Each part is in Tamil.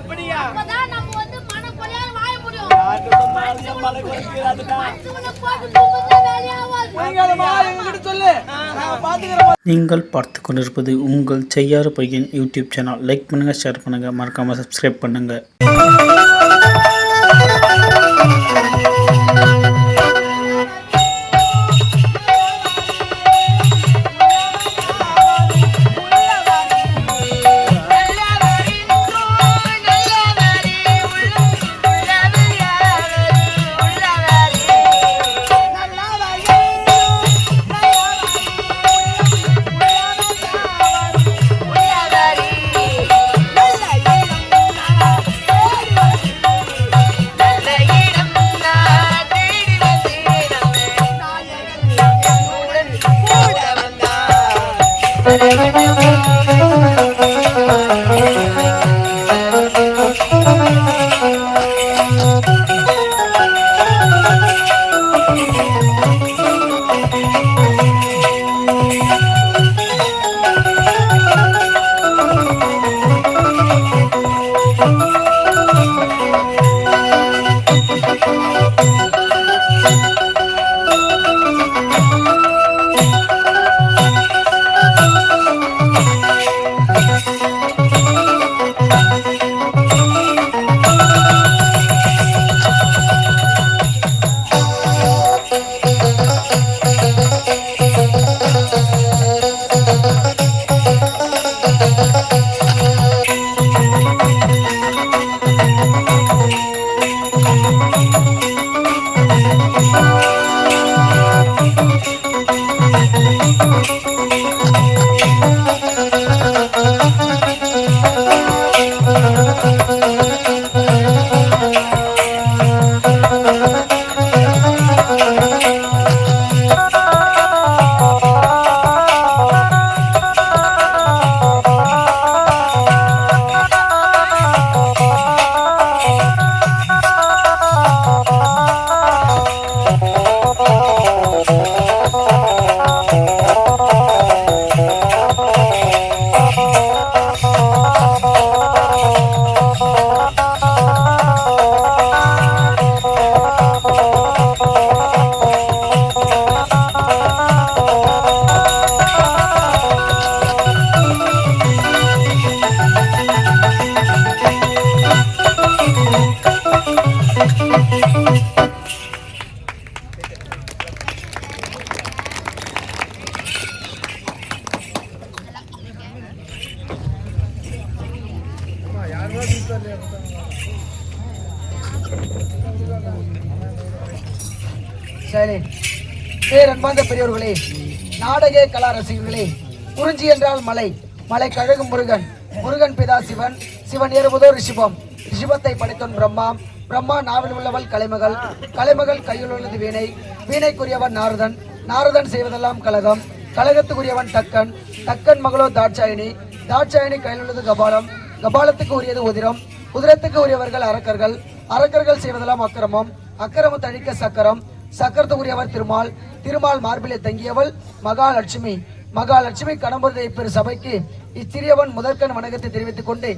அப்படியா? அப்பதான் நம்ம வந்து மனக்குறையால வாழ முடியும். யாருக்கு சொன்னாலும் மனக்குறையாதுடா. மனசுல போட்டு தூக்குறது வேலையாவாது. நீங்கமா என்கிட்ட சொல்லு. நான் பாத்துக்கறேன். நீங்கள் பார்த்து கொண்டிருப்பது உங்கள் செய்யாறு பையன் யூடியூப் சேனல். லைக் பண்ணுங்கள், ஷேர் பண்ணுங்கள், மறக்காமல் சப்ஸ்கிரைப் பண்ணுங்கள். சரி, அன்பார்ந்த பெரியவர்களே, நாடக கலா ரசிகர்களே, குறிஞ்சி என்றால் மலை, மலை கழகு முருகன், முருகன் பிதா சிவன், சிவன் ஏறுவதோ ரிஷிபம், ரிஷிபத்தை படைத்தவன் பிரம்மா, பிரம்மா நாவில் உள்ளவள் கலைமகள், கலைமகள் கையில் உள்ளது வீணை, வீணைக்குரியவன் நாரதன், நாரதன் செய்வதெல்லாம் கலகம், கலகத்துக்குரியவன் தக்கன், தக்கன் மகளோ தாட்சாயினி, தாட்சாயினி கையில் உள்ளது கபாலம், கபாலத்துக்கு உரியது உதிரம், உதிரத்துக்கு உரியவர்கள் அரக்கர்கள், அரக்கர்கள் செய்வதெல்லாம் அக்கிரமம், அக்கிரமம் தணிக்க சக்கரம், சக்கரத்துக்குரியவர் திருமால், திருமால் மார்பிலே தங்கியவள் மகாலட்சுமி, மகாலட்சுமி கடம்புரை பெரு சபைக்கு இச்சிறியவன் முதற்கண் வணக்கத்தை தெரிவித்துக் கொண்டு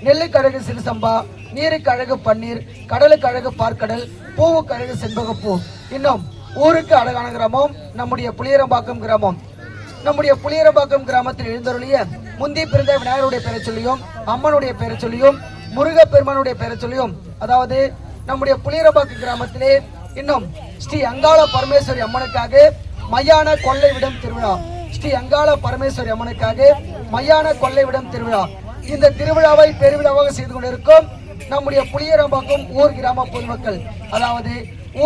நெல்லுக்கு அழகு சிறுசம்பா, நீருக்கு அழகு பன்னீர், கடலுக்கு அழகு பார்க்கடல், பூவுக்கு அழகு செண்பகப்பூ. இன்னும் ஊருக்கு அழகான கிராமம் நம்முடைய புளியரம்பாக்கம் கிராமம். நம்முடைய புளியரம்பாக்கம் கிராமத்தில் எழுந்தருளிய முந்தி பிறந்த விநாயகருடைய பெயரை சொல்லியும், அம்மனுடைய பெயரை சொல்லியும், முருகப்பெருமானுடைய பெயரை சொல்லியும், அதாவது நம்முடைய புளியரம்பாக்கம் கிராமத்திலே இன்னும் ஸ்ரீ அங்காள பரமேஸ்வரி அம்மனுக்காக மையான கொள்ளைவிடம் திருவிழா, ஸ்ரீ அங்காள பரமேஸ்வரி அம்மனுக்காக மையான கொள்ளைவிடம் திருவிழா. இந்த திருவிழாவை பெருவிழாவாக செய்து கொண்டிருக்கும் நம்முடைய புளியரம்பாக்கம் ஊர் கிராம பொதுமக்கள், அதாவது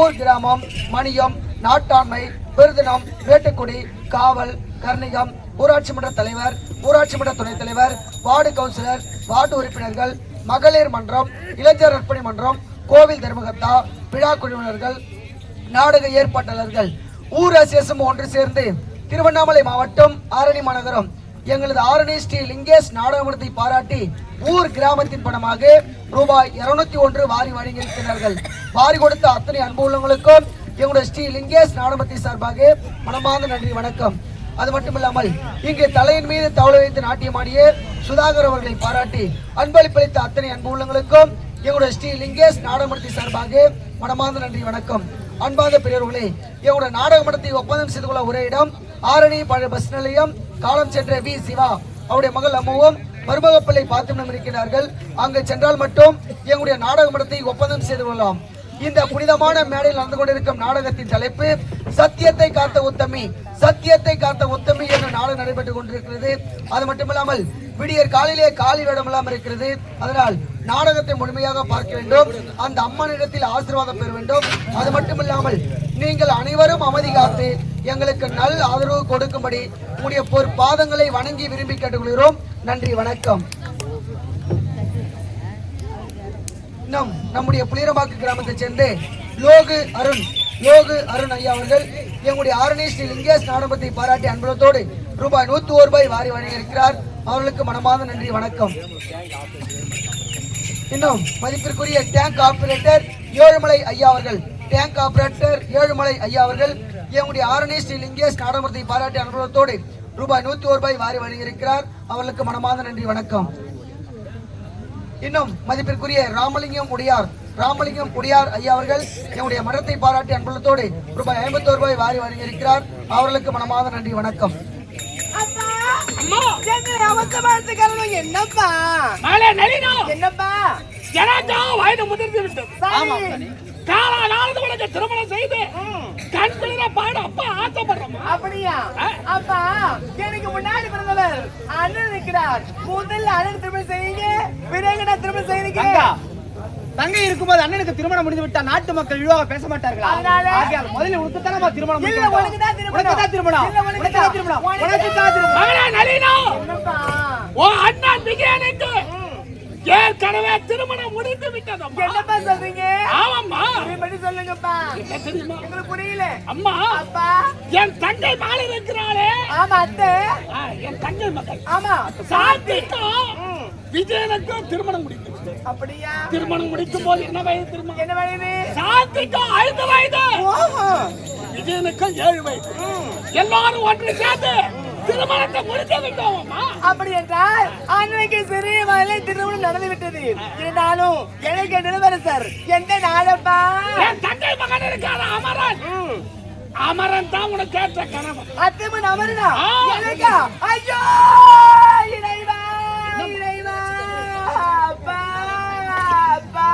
ஊர் கிராமம், மணியம், நாட்டாண்மை, பெருதினம், வேட்டுக்குடி, காவல், கர்ணிகம், ஊராட்சி மன்ற தலைவர், ஊராட்சி மன்ற துணைத் தலைவர், வார்டு கவுன்சிலர், வார்டு உறுப்பினர்கள், மகளிர் மன்றம், இளைஞர் அர்ப்பணி மன்றம், கோவில் தர்மகர்த்தா, விழா குழுவினர்கள், நாடக ஏற்பாட்டாளர்கள், ஊர் அசேசம் ஒன்று சேர்ந்து திருவண்ணாமலை மாவட்டம் ஆரணி மாநகரம் எங்களது ஆரணி ஸ்ரீ லிங்கேஷ் நாடகமன்றத்தை பாராட்டி ஊர் கிராமத்தின் பணமாக ரூபாய் 201 வாரி வழங்கியிருக்கிறார்கள். வாரி கொடுத்த அத்தனை அன்பு உள்ளவங்களுக்கும் எங்களுடைய ஸ்ரீ லிங்கேஷ் நாடகமன்றத்தை சார்பாக மனமார்ந்த நன்றி, வணக்கம். அது மட்டுமில்லாமல் இங்கு தலையின் மீது தவளை வைத்து நாட்டியமாடிய சுதாகர் அவர்களை பாராட்டி அன்பளிப்பளித்த அத்தனை அன்பு உள்ளங்களுக்கும் எங்களுடைய ஸ்ரீ லிங்கேஷ் நாடகமடத்தை சார்பாக மனமார்ந்த நன்றி வணக்கம். அன்பார்ந்த பெரியவர்களே, எங்களுடைய நாடக மடத்தை ஒப்பந்தம் செய்து கொள்ள ஒரே இடம் ஆரணி பழைய பஸ் நிலையம். காலம் சென்ற வி சிவா அவருடைய மகள் அம்மாவும் மருமக பிள்ளை பாத்திரம் இருக்கிறார்கள். அங்கு சென்றால் மட்டும் எங்களுடைய நாடக மடத்தை ஒப்பந்தம் செய்து கொள்ளலாம். இந்த புனிதமான மேடையில் நடந்து கொண்டிருக்கும் நாடகத்தின் தலைப்பு சத்தியத்தை காத்த உத்தமி. சத்தியத்தை காத்த உத்தமி என்ற நாடகம் நடைபெற்றுக் கொண்டிருக்கிறது. அது மட்டுமில்லாமல் விடியற் காலையிலே காலி வேடமெல்லாம் இருக்கிறது. அதனால் நாடகத்தை முழுமையாக பார்க்க வேண்டும். அந்த அம்மனிடத்தில் ஆசீர்வாதம் பெற வேண்டும். அது மட்டுமில்லாமல் நீங்கள் அனைவரும் அமைதி காத்து எங்களுக்கு நல் ஆதரவு கொடுக்கும்படி உங்களுடைய பாதங்களை வணங்கி விரும்பி கேட்டுக்கொள்கிறோம். நன்றி, வணக்கம். நம்முடைய புளியரம்பாக்கு கிராமத்தை சேர்ந்து லோகு அருண் ஐயா அவர்கள் எங்களுடைய ஆரணி ஸ்ரீ லிங்கேஷ் நாடகத்தை பாராட்டி அன்பளத்தோடு ரூபாய் 101 வாரி வழங்கியிருக்கிறார். அவர்களுக்கு மனமார்ந்த நன்றி, வணக்கம். இன்னும் மதிப்பிற்குரிய டேங்க் ஆபரேட்டர் ஏழுமலை ஐயா அவர்கள் எங்களுடைய ஆரணி ஸ்ரீ லிங்கேஷ் நாடகத்தை பாராட்டி அன்பளத்தோடு ரூபாய் 101 வாரி வழங்கியிருக்கிறார். அவர்களுக்கு மனமார்ந்த நன்றி, வணக்கம். இன்னும் மதிப்பிற்குரிய ராமலிங்கம் உடையார் ஐயா அவர்கள் எங்களுடைய மடத்தை பாராட்டி அன்புள்ளத்தோடு ரூபாய் 51 வாரி வழங்கியிருக்கிறார். அவர்களுக்கு மனமார்ந்த நன்றி, வணக்கம். திருமணம் செய்து அப்படியா? அப்பா எனக்கு முன்னாடி பிறந்தவர் அண்ணன் இருக்கிறார். முதல்ல அண்ணன் திருமணம் செய்யுங்க, பிறகு நான் திருமணம் செய்யுங்க. தங்கை இருக்கும்போது அண்ணனுக்கு திருமணம் முடிந்து விட்டா நாட்டு மக்கள் இழிவாக பேச மாட்டார்களா? ஆகையால் முதல்ல உனக்கு தானமா திருமணம் முடிக்கணும். இல்ல உனக்கு தான் திருமணம். உனக்கு தான் திருமணம். இல்ல உனக்கு தான் திருமணம். உனக்கு தான் திருமணம். மகனே நளினா, என்னப்பா ஓ அண்ணன் விஜயனுக்கு ஏற்கனவே திருமணம் முடிந்து விட்டதம்மா. என்னப்பா சொல்றீங்க? ஆமாம்மா, இப்படி சொல்லுங்கப்பா. என்ன தெரியுமா? எனக்கு புரியல. அம்மா, அப்பா என் தங்கை மகள் இருக்கிறாளே. ஆமா அத்தை, என் தங்கை மகள். ஆமா, சாந்திக்கும் விஜயனுக்கும் திருமணம் முடிந்து. அப்படியா? திருமணம் முடிக்கும் போது என்ன வயது தெரியுமா? என்ன வயது? சாந்திக்கும் 5 வயது, விஜயனுக்கும் 7 வயது. எல்லாரும் ஒன்று சேர்ந்து திருமணத்தை முடித்து விட்டோம். அப்படி என்றால் அன்னைக்கு சிறிய வயதில் திருமணம் நடந்து விட்டது. இருந்தாலும் எனக்கு நிலவரசர் எந்த நாளப்பா? என் தங்கை மகன் இருக்கார அமரன். அமரன் தான் உனக்கு கேட்ட கணவன். அத்தமன் அமரனா? எனக்கா? ஐயோ இறைவா, இறைவா, அப்பா அப்பா,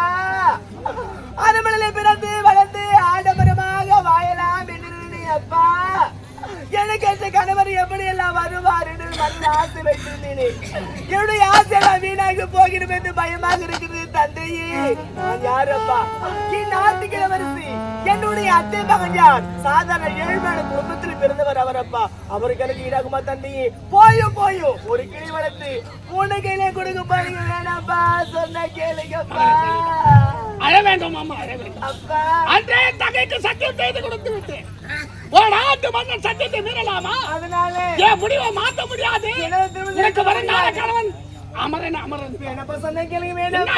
அரமனையிலே பிறந்து வளர்ந்து ஆடம்பரமாக வாழலாம் என்று அப்பா எனக்கு அந்த கணவர் எப்படி எல்லாம் வருவார் என்று நல்ல ஆசை வைத்திருந்தேன். என்னுடைய ஆசையெல்லாம் வீணாக போகிறது என்று பயமாக இருக்கிறது. தந்தையே, நான் யாரப்பா? இந்நாட்டுக்கு இளவரசி என்னுடைய அத்தை மகன் யார்? சாதாரண ஏழ்மையான குடும்பத்தில் பிறந்தவர் அவரப்பா. அவருக்கு எனக்கு ஈடாகுமா தந்தையே? போயும் ஒரு கிளி வளர்த்து 3 கையிலே கொடுக்க பாருங்க. வேணாப்பா, சொன்ன கேளுங்கப்பா. அழ வேண்டாம் மாமா, அழ வேண்டாம் அப்பா. அன்றைய தகைக்கு சத்தியம் செய்து கொடுத்து விட்டேன். ஒரு நாட்டு மன்னன் சத்தியத்தை மீறலாமா? அதனால என் முடிவை மாற்ற முடியாது. எனக்கு வருங்கால கணவன் அமரன். என்னப்பா சொன்ன கேளுங்க. வேண்டாம்,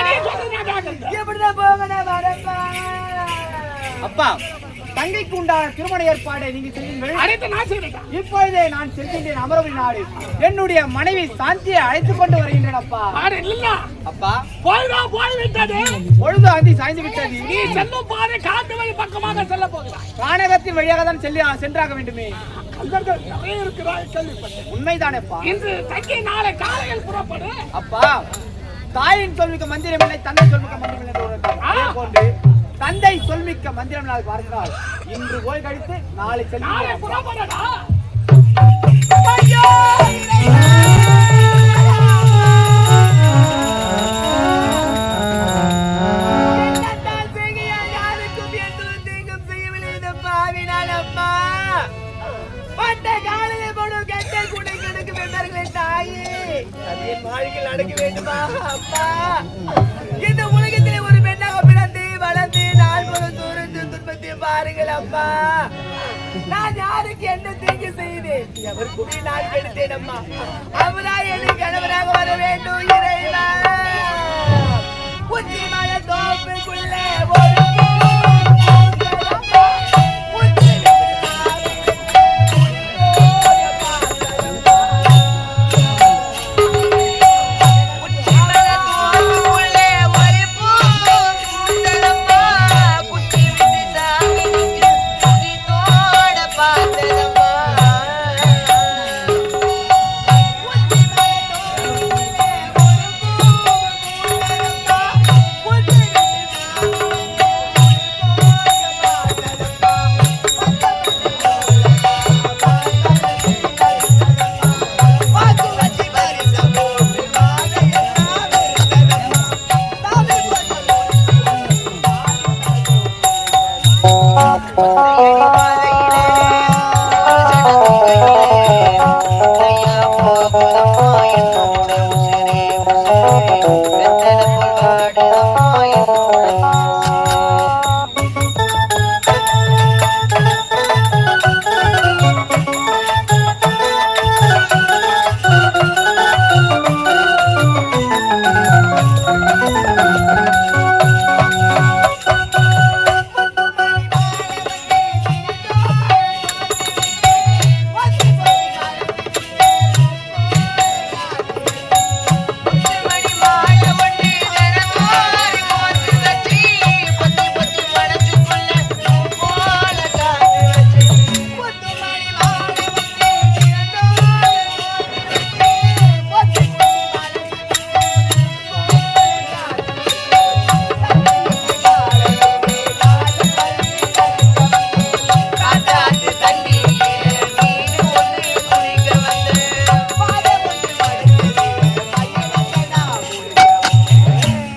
எப்படிதான் போகணும் வரப்பா. அப்பா, தங்கைக்கு உண்டான திருமண ஏற்பாடை நீங்க செய்யுங்கள். இப்பொழுதே நான் செல்கின்றேன் அமரவரி நாடு. என்னுடைய மனைவி சாந்தியை அழைத்துக் கொண்டு வருகின்றேன். அப்பா அப்பா, போய்விட்டது, பொழுது அந்தி சாய்ந்து விட்டது. நீ செல்லும் பாதை காட்டு வழி பக்கமாக செல்ல போகிறாய். கானகத்தின் வழியாக தான் சென்றாக வேண்டுமே. உண்மைதானேப்பா? இன்று தங்கை நாளை காலையில் புறப்படு. அப்பா, தாயின் சொல்மிக்க மந்திரம் இல்லை, தந்தை சொல்மிக்க மந்திரம் இல்லை. தந்தை சொல்மிக்க மந்திரம் நாள் பார்த்தால் இன்று போய் கழித்து நாளை செல்ல புறப்படா. நடக்க வேண்டுமா அப்பா? இந்த உலகத்திலே ஒரு பெண்ணாக பிறந்து வளர்ந்து நாள் முழுவதும் தூரத்து துன்பத்தை பாருங்கள் அப்பா. நான் யாருக்கு என்ன தீங்கு செய்தேன்? எவருக்குமே நான் கெடுத்தேன் அம்மா. அவரா எனக்கு கணவராக வர வேண்டும் இறைவா. உச்சி மலை தோப்புக்குள்ளே ஒரு போகுதம்மா என்னோட உசிரே உசிரே வெத்தலை போல் வாடுதம்மா என்னோட மனசே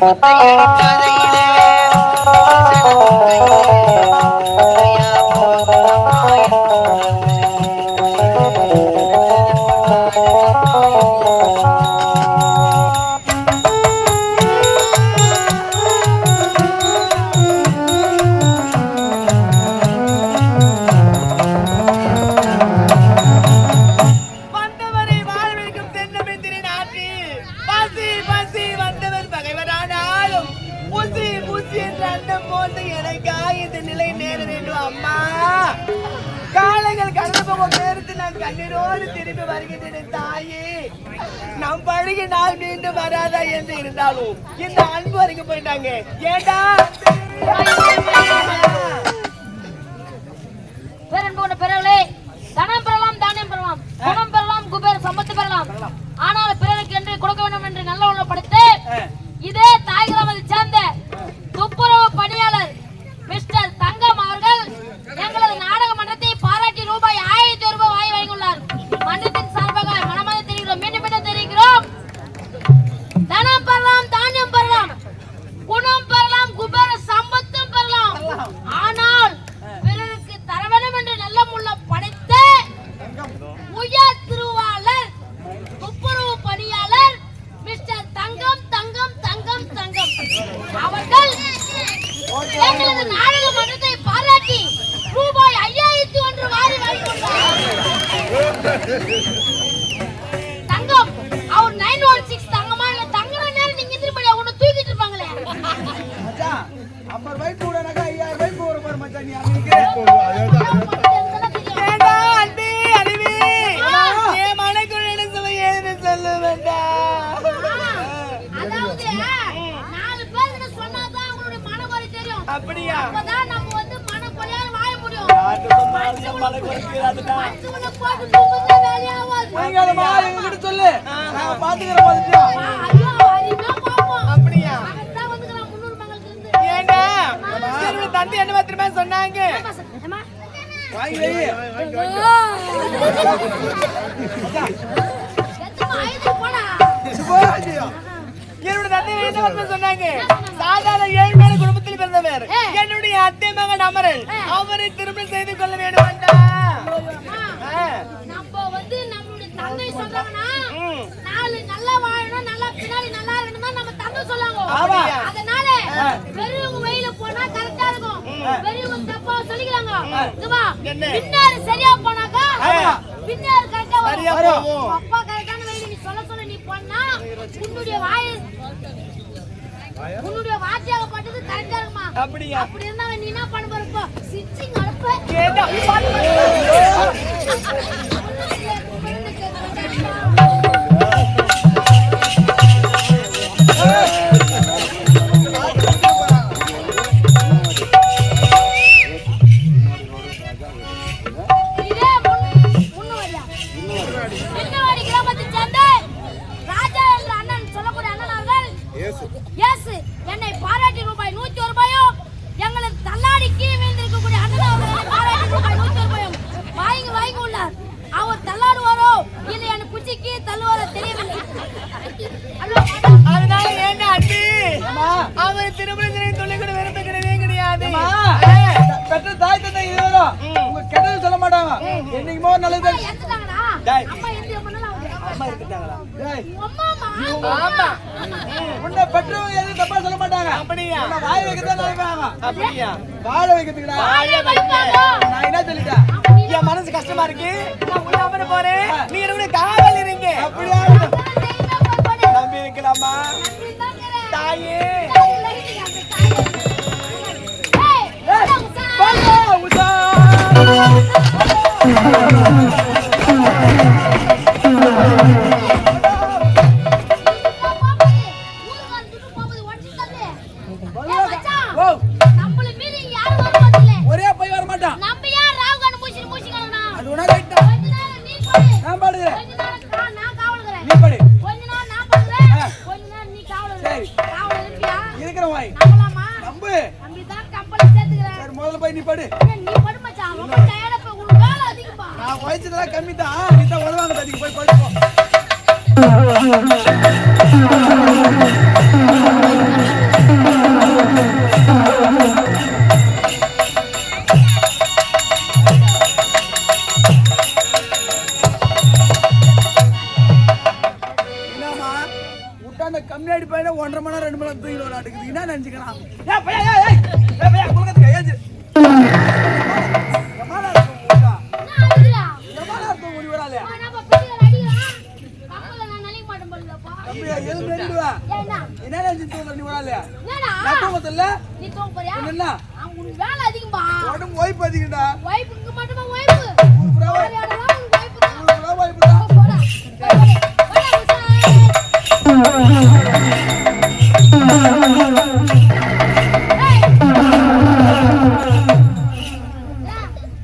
முத்தையடி பாதையிலே முத்தையா போகுதம்மா என்னோட வந்தவரை வாழ்விக்கும் தென்னமித்திரி நாட்டி பசி பசி வந்தவர் பகைவரானாலும் புசி புசி என்ற அண்டம் போட்டு எனக்கா இந்த நிலை நேர வேண்டும் அம்மா. காலைகள் கடந்து போகும் நேரத்தில் நான் கண்ணீரோடு திரும்பி வருகின்றேன் தாயே. நம் பழகி நாள் மீண்டும் வராதா என்று இருந்தாலும் இந்த அன்பு வரைக்கும் போயிட்டாங்க. ஏண்டா பேரன்போன பிறர்களே, தனம் பெறலாம், தானியம் பெறலாம், குணம் பெறலாம், குபேர சம்பத்து பெறலாம். ஆனால் பிறருக்கு என்று கொடுக்க வேண்டும் என்று நல்ல உள்ள படுத்து இதே தாய் கிராமத்தை சேர்ந்த துப்புரவு பணியாளர் மிஸ்டர் தங்கம் அவர்கள் எங்களது நாடக மன்றத்தை பாராட்டி ரூபாய் 1000 ரூபாய் வாங்கி வழங்கியுள்ளார். மன்றத்தின் சார்பாக மனமாத தெரிவிக்கிறோம், மீண்டும் மீண்டும் தெரிவிக்கிறோம். தனம் பெறலாம், தானியம் பெறலாம், குணம் பெறலாம், குபேர சம்பத்தும் பெறலாம். ஆனால் பிறருக்கு தர வேண்டும் என்று நல்ல முள்ள படைத்த உயர் திருவாளர் துப்புரவு பணியாளர் மிஸ்டர் தங்கம் தங்கம் தங்கம் தங்கம் அவர்கள் எங்களது நாடக மன்றத்தை பாராட்டி ரூபாய் 5001 வாரி வழங்கியுள்ளார். தங்கம் அவர் 916 தங்கமா இல்ல தங்கன நேரம் நீங்க திருப்பி அவனை தூக்கிட்டு இருப்பாங்களே. மச்சான் 50 வயசு கூடனாக்கா 5000 வயசு ஒரு பாரு மச்சான் நீ அவனுக்கு ஏண்டா அன்பே அறிவே என் மனக்குள்ள சொல்ல ஏது சொல்ல வேண்டாம். அதாவது 4 பேருக்கு சொன்னாதான் உங்களுடைய மனக்குறை தெரியும். அப்படியா? அப்பதான் நம்ம வந்து மனக்குறையால வாழ முடியும். ஆட்டு சொன்னாலும் மலை குறைக்கிறாதுடா. மனசுக்குள்ள போட்டு தூக்குறது வேலையே ஆகாது. நீங்கமா என்கிட்ட சொல்லு நான் பாத்துக்கிறேன் பாத்துட்டியா. ஐயோ அறிவே பாப்போம். அப்படியா? அதான் வந்துக்கிறான் 300 மங்களுக்கு இருந்து. ஏண்டா என்னோட தந்தை என்ன மாத்திரமா சொன்னாங்க? ஏமா வாங்கி வை. எத்தமா ஐந்து போடா. என்னோட தந்தை என்ன மாத்திரமா சொன்னாங்க? சாதாரண ஏழ்மையான குடும்பத்தில் பிறந்தவர் என்னுடைய அத்தை மகன் அமரன் அவரை திருமணம் செய்து கொள்ள வேண்டும் என்றா. நம்ம வந்து நம்மளுடைய தந்தை சொல்றாங்கன்னா நாலு நல்லா வாழணும், நல்லா பின்னாடி நல்லா இருக்கணும் தான் நம்ம தந்தை சொல்லுவாங்க. அதனால பெரியவங்க வழியில போனா கரெக்டா இருக்கும், பெரியவங்க தப்பா சொல்லிக்கிறாங்க. இதுவா பின்னாடி சரியா போனாக்கா பின்னாடி கரெக்டா வரும். அப்பா கரெக்டான வழியில நீ சொல்ல சொல்ல நீ போனா உன்னுடைய வாத்தியாகப்பட்டது கரெக்டா இருக்குமா? அப்படியா? அப்படி இருந்தா நீ என்ன பண்ண போற? இப்போ சிச்சிங் அனுப்பு. ஏண்டா பின்னவாடி கிராமத்தை சேர்ந்த ராஜா என்ற அண்ணன் சொல்லக்கூடிய அண்ணன் அவர்கள் என்னை பாராட்டி ரூபாய் 101 ரூபாயும் எங்களது தள்ளாடிக்கு வீழ்ந்திருக்கக்கூடிய அண்ணன் அவர்களை பாராட்டி ரூபாய் 101 ரூபாயும் வாங்கி உள்ளார். அவர் தள்ளாடுவாரோ இல்லை என் குச்சிக்கு தள்ளுவாரோ தெரியவில்லை. அதனால ஏண்டா அண்ணி அவர் திருமணத்தினை சொல்லிக்கூட விருப்ப கிடையாது. பெற்ற தாய் தந்தை இதுதான் உங்க கெட்டது சொல்ல மாட்டாங்க. என்னைக்குமோ நல்லது எடுத்துட்டாங்கடா. அம்மா எந்த பண்ணலாம் இருக்கட்டாங்களா? டேய், அம்மாமா ஆமா. உன்னை பெற்றவங்க எதுவும் தப்பா சொல்ல மாட்டாங்க. அப்படியா? உன்னை வாய வைக்கத்தான் நினைப்பாங்க. அப்படியா? வாழ வைக்கிறதுக்குடா. வாழ வைக்க. நான் என்ன சொல்லிட்டேன்? என் மனசு கஷ்டமா இருக்கு. நான் உள்ள அமர போறேன். நீ எனக்கு காவல் இருங்க. அப்படியா? நம்பி இருக்கலாமா? தாயே. வாங்க, உஷா. ஓ, ஒரே போய் வர மாட்டான். அது உனக்கு ரைட்டா? நான் பாடுகிறேன். நீ பாடு. சரி. இருக்கிற வாய். நம்பு. சரி, முதல்ல போய் நீ பாடு. நான் வயசுலாம் கம்மி தான். நீ தான் உதவாங்க அதிகம் போய் படிப்போம். என்னம்மா விட்டாந்த கம்மியாடி பையன 1.5 மணி நேரம் 2 மணி நேரம் தூங்கிடுவோம் நாட்டுக்கு. என்ன நினைச்சுக்கிறான்? ஏய் பையா, ஏய் ஏய் ஏய் பையா, குலகத்துக்கு ஏஞ்சு. எம்மாடா தூங்க விட்டா? எம்மாடா தூங்க முடிவறாளே? தம்பியா, எதுக்கு நடிடுவா? என்ன நினைச்சு தூங்க நீ வராளே? நான் தூங்கத்தில்ல? நீ தூங்க போறியா? என்ன? உன் வேலை அதிகம்பா. உடம்பு வைப்பு அதிகம்டா. வைப்புக்கு மட்டுமா வைப்பு? ஊர் புறா வேலையாடலாம் உனக்கு வைப்பு தான். ஊர் புறா வைப்புடா. போடா.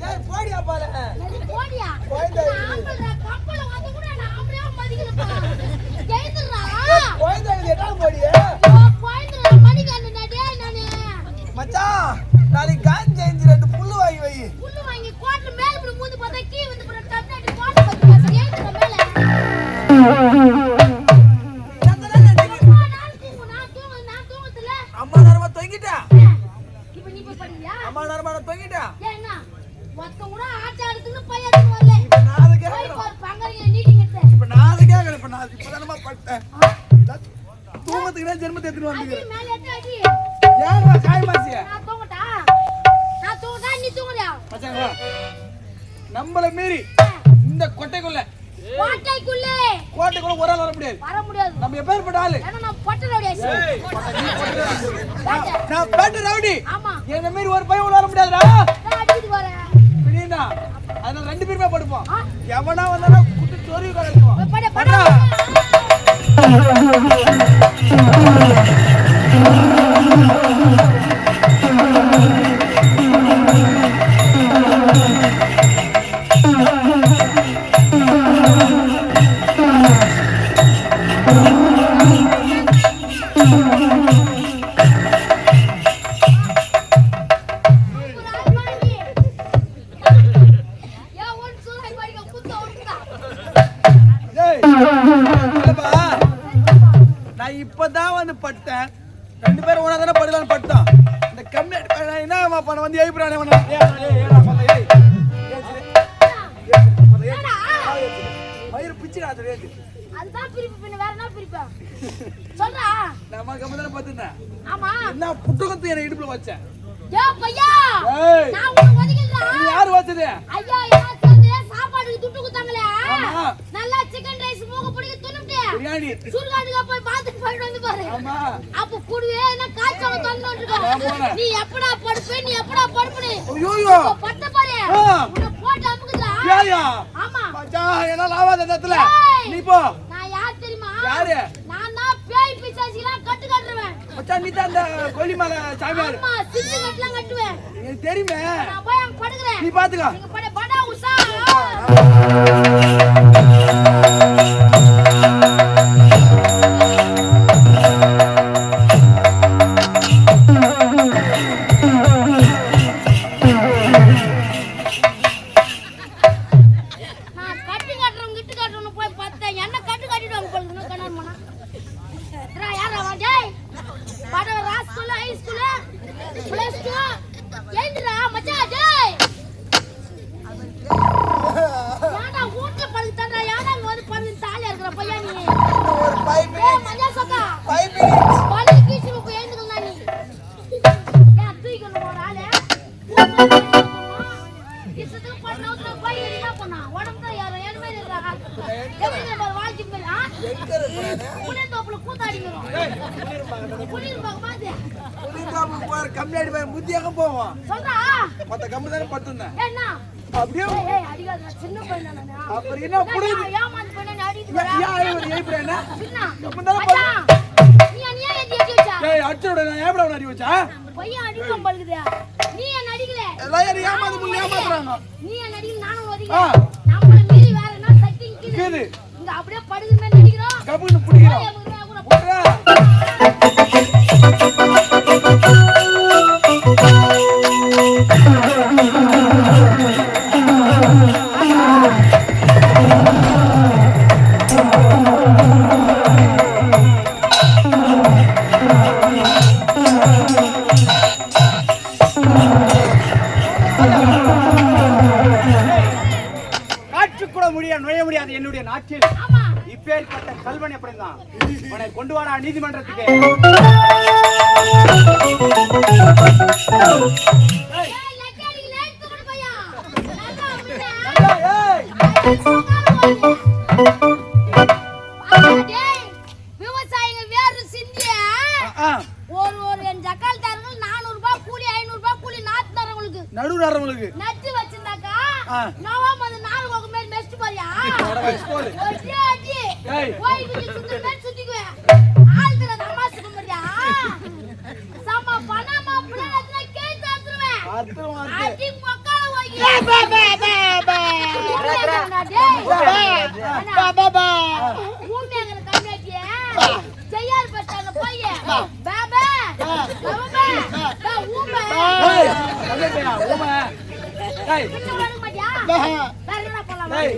ஏய் போடியா பால. போடியா? போய்டா. கப்பல வந்து கூட நான் அப்படியே மதிக்கலப்பா. ஜெயிதுறா. போய்டா இது எட்டால போடியே. போயிடுறா மதிக்கல டேய் நானே. மச்சான், நாளைக்கு காஞ்சி செஞ்சு 2 புல்லு வாங்கி வை. புல்லு வாங்கி கோட்டை மேல இப்படி மூந்து பார்த்தா கீ வந்து போற டப்னடி கோட்டை பத்தி பேச ஏத்துற மேல. நான் தூங்கத்துல. அம்மா நேரமா தொங்கிட்டா. இப்ப நீ போய் படியா? அம்மா நேரமா தொங்கிட்டா. ஏன்னா ஒத்த கூட ஆச்சாரத்துக்கு பையன் வரல. இப்ப நான் அதை போய் கேக்குறேன். பாரு பங்கரிய நீட்டிங்கட்ட. இப்ப நான் அதை கேக்குறேன். இப்ப நான் இப்பதானமா பட்டேன். தூங்கத்துக்குனே ஜென்மத்தை எடுத்துட்டு அடி வந்துக்கிறேன். மேல ஏத்து அடி. ஏன்டா காய் மாசிய? நான் தூங்கட்டா நீ தூங்குறியா? மச்சான் வா. நம்மள மீறி இந்த கொட்டைக்குள்ள கோட்டைக்குள்ள ஒரு ஆள் வர முடியாது. வர முடியாது. நம்ம எப்பேற்பட்ட ஆளு? ஏன்னா நான் பொட்ட ரவுடியாச்சு. நான் பேட்டு ரவுடி. ஆமா. என்ன மீறி ஒரு பையன் உள்ள வர முடியாதுடா. நான் அடிச்சிட்டு வரேன். பிடினா. அதனால 2 பேருமே படுப்போம். ஆ? எவனா வந்தானா குத்து சொறி கலக்குவோம். போய் படு படுடா. ஏய். இல்லப்பா. நான் இப்பதான் வந்து பட்டேன். 2 பேரும் ஒண்ணா தானே படுதான்னு பட்டோம். இந்த கம்மி என்ன பண்ண வந்து எழுப்புறானே அவன. ஏடா மத்த ஏய். மயிர் பிச்சிடா அது ரேட். அதுதான் பிரிப்பு பின்ன வேற என்ன பிரிப்பா? சொல்றா. நம்ம கம்மதன பாத்துட்டேன். ஆமா. என்ன புட்டுகத்து என்ன இடுப்புல வச்சேன். ஏய் பையா. ஏய். நான் உனக்கு ஒதுக்கிடுறா. நீ யார் வச்சது? ஐயா எல்லாம் சேர்ந்து சாப்பாடுக்கு துட்டு குத்தாங்களே. ஆமா. நல்லா சிக்கன் ரைஸ் மூக்க பிடிக்க துணுட்டு. பிரியாணி. சுர்காட்டுக்கு போய் பாத்துட்டு போயிட்டு வந்து பாரு. ஆமா. அப்ப கூடுவே என்ன காய்ச்சல தந்துட்டு ஆமா. இருக்க. நீ எப்படா படுப்பே நீ எப்படா படுப்பனே. ஐயோயோ. பட்ட பாரு. ஆ. உன்னை போட்டு அமுக்குதா. ஏயா. ஆமா. மச்சான் என்ன லாவாத நேரத்துல. ஏய். நீ போ. நான் யார் தெரியுமா? யாரு? நான் தான் பேய் பிசாசிலாம் கட்டு கட்டுறேன். மச்சான் நீ தான் அந்த கொல்லிமலை சாமியார். ஆமா சித்து கட்டலாம் கட்டுவேன். எனக்கு தெரியுமே. நான் போய் அங்க படுக்கிறேன். நீ பாத்துக்க. நீங்க பட படா உஷா. நான் கட்டு கட்டுறவங்க கிட்ட கட்டுறவங்க போய் பார்த்தேன். என்ன கட்டு கட்டிடுவாங்க போல கண்ணார் மனா. யாரா வாடேய்? பட ராஸ்கூல் ஹை ஸ்கூல் பிளஸ் 2 ஏந்திரா மச்சான் டேய். யாரா பையா நீ ஒரு 5 ஏ minutes மஞ்சா சொக்கா 5 minutes பாடி கீச்சு போய் எழுந்துக்கணும் நீ ஏன் தூக்கிக்கணும் ஒரு ஆளே இஷ்டத்துக்கு பண்ணாத போய் என்ன பண்ணா உடம்புல யாரோ எருமை இருக்காங்க எப்படி நம்ம வாழ்க்கை மேல எங்க இருக்கறானே புளிய தோப்புல கூத்தாடிக்கிறோம் புளிய பாக்கமாதே புலிதாபு போற கம்மியாடி போய் முத்தியாக போவோம் சொல்றா மத்த கம்மி தான படுத்துனேன் என்ன அப்படியே ஏய் அடிக்காத சின்ன பையன் நானே அப்புறம் என்ன புரியுது ஏமாந்து பண்ண அடிக்குது யா ஏப்ரேனா சின்ன கம்மந்தான மச்சான் நீ அனியா ஏத்தி வச்சா ஏய் அச்சோட நான் ஏப்ரே அடி வச்சா பையன் அடிக்கும் பல்குதே நீ என்ன அடிக்கல எல்லாம் யார் ஏமாந்து முள்ள ஏமாத்துறாங்க நீ என்ன அடிக்கல நானும் ஒதிக்கல நம்மள மீறி வேற என்ன சட்டிங் கேது இங்க அப்படியே படுகுற மாதிரி நடிக்கிறோம் கபுன்னு புடிக்கிறோம் போடா காற்றுக்குள்ள நுழைய முடியாது என்னுடைய நாட்டில் ஆமா இப்பேற்பட்ட கல்வன் எப்படிதான் உன்னை கொண்டு வாடா நீதிமன்றத்துக்கு ஏய் லக்கடி லைட் போடு பையா நல்லா அப்படியே ஏய் டேய் விவசாயிங்க வேறு சிந்தியா ஆ ஒரு என் ஜக்கால்தாரங்க 400 ரூபாய் கூலி 500 ரூபாய் கூலி நாத்து தரங்களுக்கு நடு நரங்களுக்கு நட்டு வச்சிருந்தாக்கா ஆ. நவாம் அந்த நாலு கோக்கு மேல மெஸ்ட் பாரியா போடு ஒரே அடி ஏய். போய் வீட்டு சுத்தி மேல சுத்திக்குவே ஆள்துல தமாசுக்கு மரியா சம பணமா புள்ளத்துல கேட்டு தந்துருவேன் அர்த்தம் அர்த்தம் அடி மக்கால போய் ஊமையாங்கற கம்மியாட்டியே செய்யார் பட்டாங்க போய் பாபா பாபா ஊமை ஏய் கல்லையா ஓமா ஏய் கிட்ட வர மாட்டியா வேற என்ன பண்ணலாம் ஏய்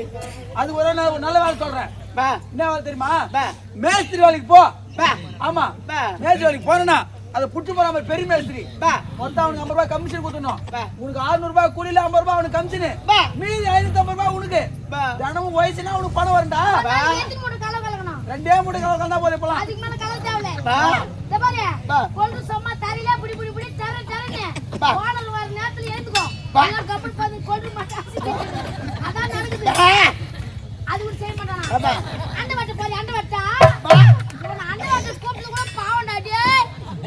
அது ஒரு நல்ல வேலை சொல்றேன் பா என்ன வேலை தெரியுமா பா மேஸ்திரி வேலைக்கு போ பா ஆமா பா மேஸ்திரி வேலைக்கு போறேன்னா அதை புட்டு போறாம பெரிய மேஸ்திரி பா மொத்தம் அவனுக்கு 50 ரூபாய் கமிஷன் கொடுக்கணும் பா. உனக்கு 600 ரூபாய் கூலியில 50 ரூபாய் அவனுக்கு கமிஷன் பா. மீதி 550 ரூபாய் உனக்கு பா. தினமும் வயசுனா உனக்கு பணம் வரும்டா ஏத்தி மூணு கல கலக்கணும் ரெண்டே மூணு கலந்தா போதே போலாம் அதுக்கு மேல கலர் தேவல பா. இந்த பாரு பா. கொண்டு சும்மா தரையில புடி புடி புடி தர தரனே பா. வானல் வர நேரத்துல ஏத்துக்கோ பா. எல்லாம் கப்பல் பாது கொண்டு மாட்டாங்க அதான் நடக்குது அது கூட செய்ய மாட்டானா ஆமா. அண்ட வட்ட போறி அண்ட வட்டா இவன் அண்ட வட்ட கூப்பிட்டு கூட பாவம்டா டேய்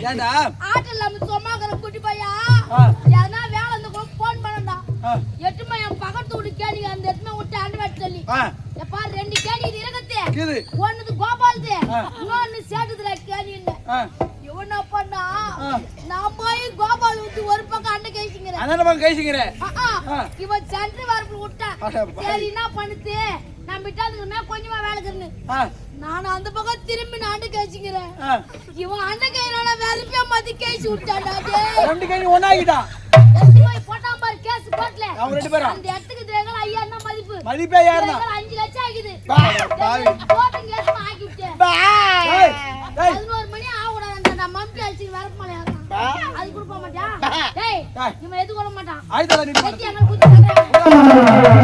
ஏண்டா ஆட்டல்ல நம்ம சும்மாக்கற குட்டி பையா ஆ. யாரனா வேலை வந்து கூட போன் பண்ணடா ஆ. எட்டுமா என் பக்கத்து வீட்டு கேடி அந்த எட்டுமா விட்டு அண்ட வட்ட சொல்லி ஆ எப்பா ரெண்டு கேடி இது இருக்கத்தே இது ஒண்ணுது கோபால்து ஆ. இன்னொன்னு சேட்டுதுல கேடின்னு ஆ இவன பண்ணா ஆ. நான் போய் கோபால் விட்டு ஒரு பக்கம் அண்ட கேசிங்கிறேன் அண்ணன் பக்கம் கைசிக்கிற ஆ. இவன் சென்ட்ரு வரப்புல விட்டான் அட பாவி. சரி என்ன பண்ணுது நான் விட்டாதுக்குமே கொஞ்சமா வேலை இருக்குன்னு ஆ நான் அந்த பக்கம் திரும்பி நான் அண்ட கேசிங்கிறேன் ஆ இவன் அண்ட கையில வெறுப்பே மதி கேசி விட்டான்டா டேய் ரெண்டு கை ஒண்ணாகிட்டான் எடுத்து போய் போட்டான் பாரு கேஸ் போட்ல அவங்க ரெண்டு பேரும் அந்த இடத்துக்கு தேங்கல் 5000 தான் மதிப்பு மதிப்பே யாருன்னா 5 லட்சம் ஆகிது பாவி. போட்டு கேஸ் ஆக்கி விட்டேன் ஏய் ஏய் 11 மணி ஆகுடா அந்த மம்பி அடிச்சு வரப்பமலை அது கூட போக மாட்டான் டேய் டேய். இவன் எது கூட மாட்டான் ஆயுதம் நீ வெட்டி அங்க குத்தி